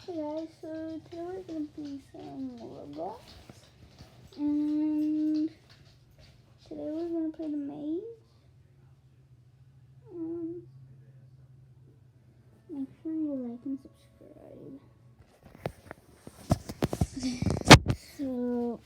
Hey guys, so today we're going to play some Roblox, and today we're going to play the maze. Make sure you like and subscribe. So,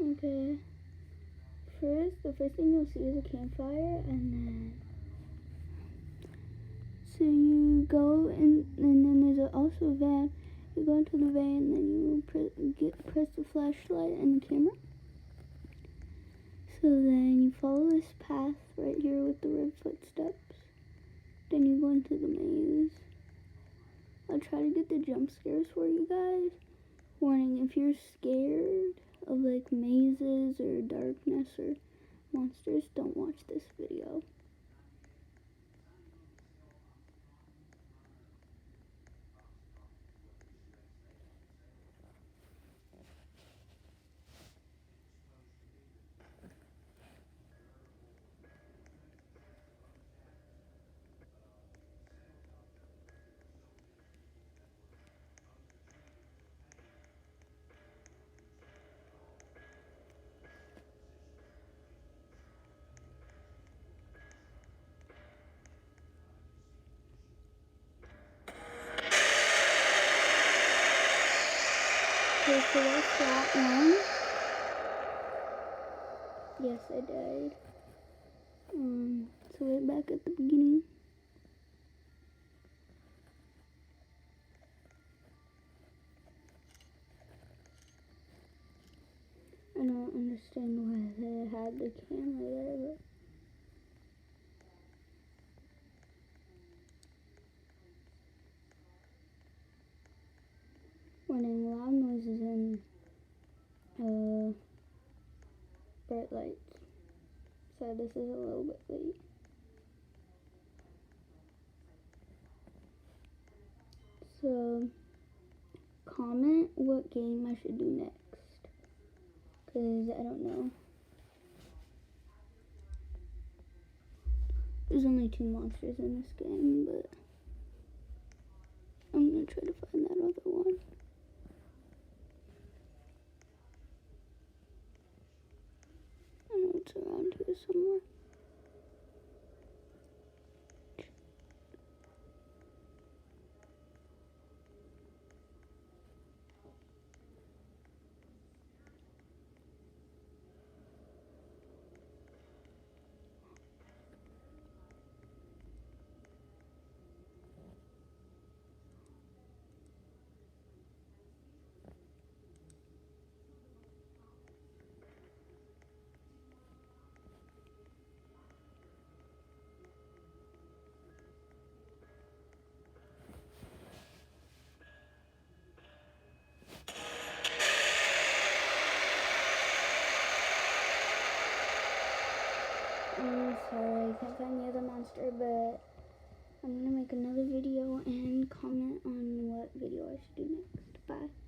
okay. The first thing you'll see is a campfire, and then so you go in, and then there's also a van. You go into the van, and then you press the flashlight and the camera. So then you follow this path right here with the red footsteps. Then you go into the maze. I'll try to get the jump scares for you guys. Warning, if you're scared of like mazes or darkness or monsters, don't watch this video. Okay, so that's that one. Yes, I died. So we're back at the beginning. I don't understand why they had the camera there, but warning, loud noises and bright lights. So this is a little bit late. So comment what game I should do next, because I don't know. There's only 2 monsters in this game, but I'm gonna try to find that other one. I know it's around here somewhere. I'm sorry, I can't find the other monster, but I'm gonna make another video and comment on what video I should do next. Bye.